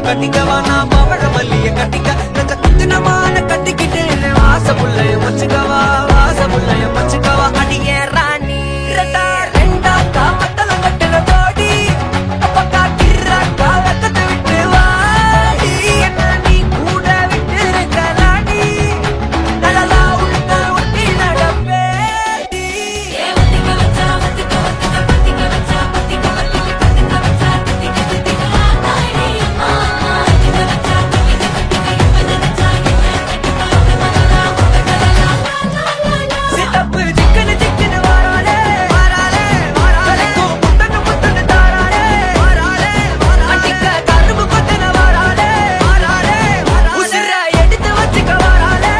கட்டிக்கவா நான் பவழ மல்லிய கட்டிக்க நெஞ்ச குத்தினமான கட்டிக்கிட்டு வாச புள்ளைய மச்சுக்கவா வாச புள்ளைய மச்சுக்கவா அடியே ராணி ரெண்டா ரெண்டா காமத்தல கட்டுற தோடி அப்பக்கா கிர்ராக்கா வெக்கத்தை விட்டு வாடி என்ன நீ கூட விட்டு இருக்கலாடி நலலா உள்ள ஒட்டி நடப்பேடி ஏவத்திக்க வச்சா வத்திக்க வத்திக்க பத்திக்க வச்சா பத்திக்க வத்திக்க பத்திக்க வச்சா திக்க திக்க ஆதாரி அம்மா திக்க வச்சா திக்க திக்க இப்ப நினைச்சா சித்தப்பு சிக்கனு சிக்கனு வாராளே வாராளே வாராளே முத்தனு முத்தனு தாராளே வாராளே வாராளே அடிக்க கரும்பு கொத்தன வாராளே வாராளே வாராளே உசிர எடுத்து வச்சுக்க வாராளே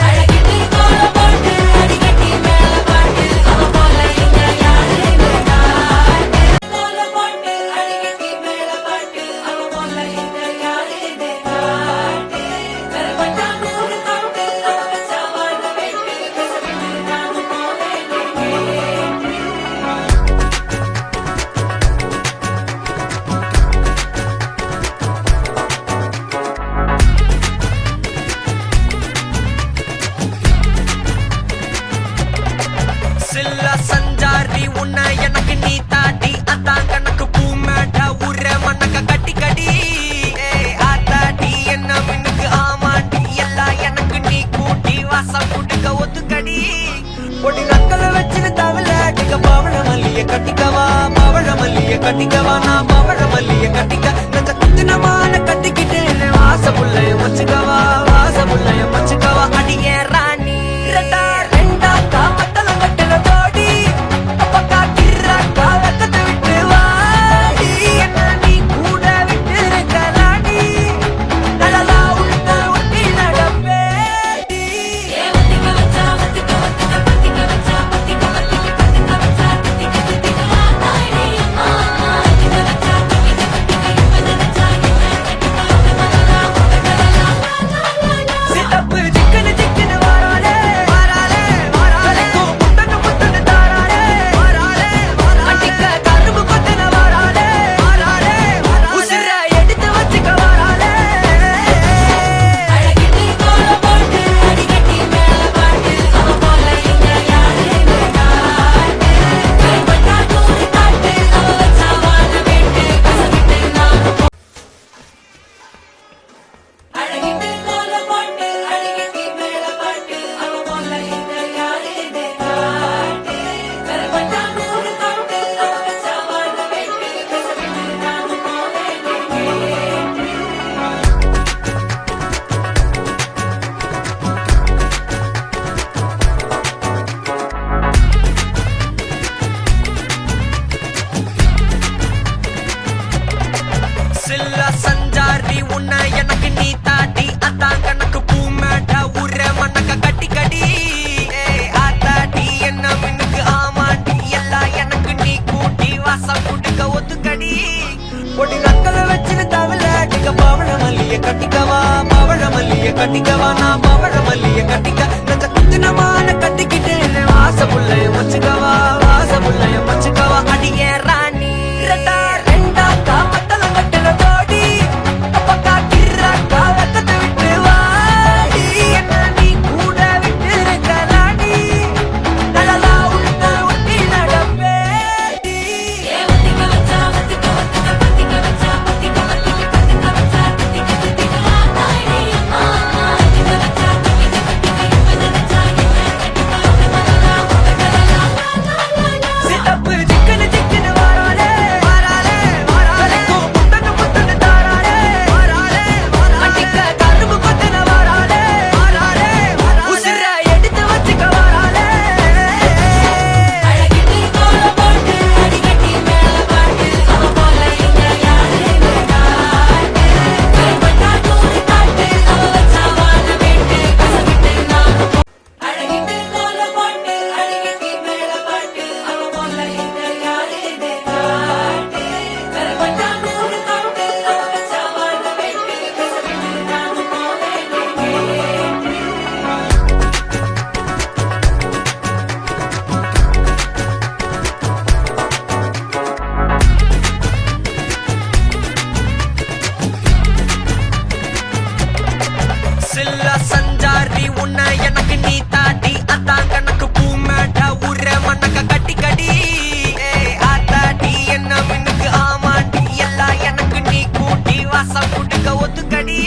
அழகிட்டு கோல போட்டு அடிக்கட்டி மேல பாட்டு அவ போல இங்க யாருமே காட்டு கோல போட்டு அடிக்கட்டி மேல பாட்டு அவ போல இங்க யாருமே காட்டு கருப்பட்டா நூறு காட்டு அவ வச்சா வாழ வெட்டு கசவிட்டு நானும் போவேன் கேட்டு சில்ல சஞ்சாரி உன்னை எனக்கு நீ தாட்டி அதான் கணக்கு பூமேட்ட உர மண்ணக்க கட்டி கடி ஆத்தாடி என்ன மின்னுக்கு ஆமாண்டி எல்லாம் எனக்கு நீ கூட்டி வாசம் குடுக்க ஒத்துக்கடி பொடி நக்கலை வச்சுன்னு தவில அடிக்க பவழ மல்லிய கட்டிக்கவா பவழ மல்லிய கட்டிக்கவா நான் பவழ மல்லிய கட்டிக்க நெஞ்ச குத்தினமான கட்டிக்கிட்டு வாச புள்ளைய மச்சுக்கவா வாச புள்ளைய மச்சுக்கவா அடியே ராணி ரெண்டா ரெண்டா காமத்தல கட்டுற தோடி அப்பக்கா கிர்ராக்கா வெக்கத்தை விட்டு வாடி என்ன நீ கூட விட்டு இருக்கலாடி நலலா உள்ள ஒட்டி நடப்பேடி ஏவத்திக்க வச்சா வத்திக்க வத்திக்க பத்திக்க வச்சா பத்திக்க வத்திக்க பத்திக்க வச்சா திக்க திக்க ஆதாரி அம்மா திக்க வச்சா திக்க திக்க இப்ப நினைச்சா சித்தப்பு சிக்கனு சிக்கனு வாராளே வாராளே வாராளே முத்தனு முத்தனு தாராளே வாராளே வாராளே அடிக்க கரும்பு கொத்தன வாராளே வாராளே வாராளே உசிர எடுத்து வச்சுக்க வாராளே அழகிட்டு கோல போட்டு அடிக்கட்டி மேல பாட்டு அவ போல இங்க யாருமே காட்டு கருப்பட்டா நூறு காட்டு அவ வச்சா வாழ வெட்டு கசவிட்டு நானும் அழகிட்டு கோல போட்டு அடிக்கட்டி மேல பாட்டு அவ போல இங்க யாருமே காட்டு கருப்பட்டா நூறு காட்டு அவ வச்சா வாழ வெட்டு கசவிட்டு நானும் போவேன் கேட்டு சில்ல சஞ்சாரி உன்னை எனக்கு நீ தாட்டி அதான் கணக்கு பூமேட்ட உர மண்ணக்க கட்டி கடி ஆத்தாடி என்ன மின்னுக்கு ஆமாண்டி எல்லாம் எனக்கு நீ கூட்டி வாசம் குடுக்க ஒத்துக்கடி பொடி நக்கலை வச்சுன்னு தவில அடிக்க பவழ மல்லிய கட்டிக்கவா பவழ மல்லிய கட்டிக்கவா நான் பவழ மல்லிய கட்டிக்க நெஞ்ச குத்தினமான கட்டிக்கிட்டு வாச புள்ளைய மச்சுக்கவா வாச புள்ளைய மச்சுக்கவா அடியே ராணி ரெண்டா ரெண்டா காமத்தல கட்டுற தோடி அப்பக்கா கிர்ராக்கா வெக்கத்தை விட்டு வாடி என்ன நீ கூட விட்டு இருக்கலாடி நலலா உள்ள ஒட்டி நடப்பேடி ஏவத்திக்க வச்சா வத்திக்க வத்திக்க பத்திக்க வச்சா பத்திக்க வத்திக்க பத்திக்க வச்சா திக்க திக்க ஆதாரி அம்மா திக்க வச்சா திக்க திக்க இப்ப நினைச்சா சித்தப்பு சிக்கனு சிக்கனு வாராளே வாராளே கூட்டி வாசம் குடுக்க ஒத்துக்கடி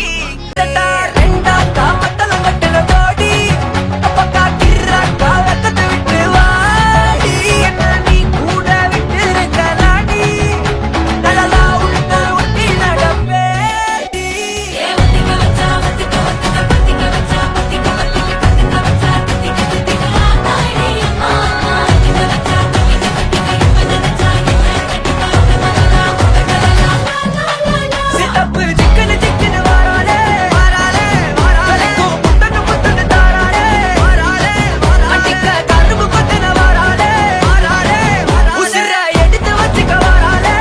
ரெண்டாம் காமத்தலம் கட்டுற போடி அப்பக்கா கிர்றாக்கா வெக்கத்தை விட்டு வாடி என்ன நீ கூட விட்டு இருக்கலாடி நலலா உள்ள ஒட்டி நடப்பேடி ஏவத்திக்க வச்சா வத்திக்க வத்திக்க பத்திக்க வச்சா பத்திக்க வத்திக்க பத்திக்க வச்சா தித்திக்க தித்திக்க ஆத்தாடி அம்மா திக்க வச்சா திக்க தித்திக்க இப்ப நினைச்சா என்ன கட்டிக்க வரலா வரலா சித்தப்பு சிக்கனு சிக்கனு வாராளே வாராளே வாராளே புத்தனு புத்தனு தாராளே வாராளே வாராளே அடிக்க கரும்பு கொத்தன வாராளே வாராளே உசிர எடுத்து வச்சுக்க வாராளே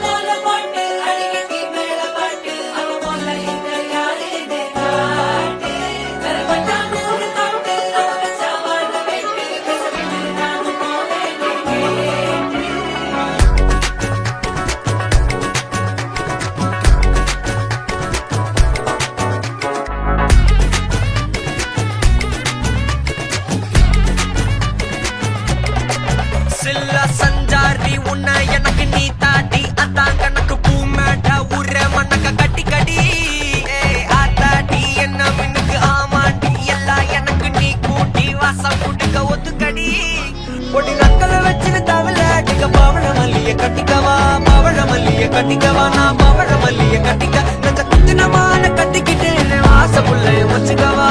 போல போட்டு அடிக்கடி மேல பாட்டு அவ போல இந்த யாரேது காட்டு கருப்பட்டா நூறு காட்டு அவ வச்சா வாழ வெட்டு பேச விட்டு நானும் போவேன் கேட்டு சில்ல சஞ்சாரி உன்னை எனக்கு நீ தாட்டி அதான் கணக்கு பூமேட்ட உர மண்ணக்க கட்டி கடி ஆத்தாடி என்ன மின்னுக்கு ஆமாண்டி எல்லாம் எனக்கு நீ கூட்டி வாசம் குடுக்க ஒத்துக்கடி பொடி நக்கலை வச்சுன்னு தவள அடிக்க பவழ மல்லிய கட்டிக்கவா பவழ மல்லிய கட்டிக்கவா நான் பவழ மல்லிய கட்டிக்க நச்ச குத்தினமான கட்டிக்கிட்டு வாச புள்ளைய வச்சுக்கவா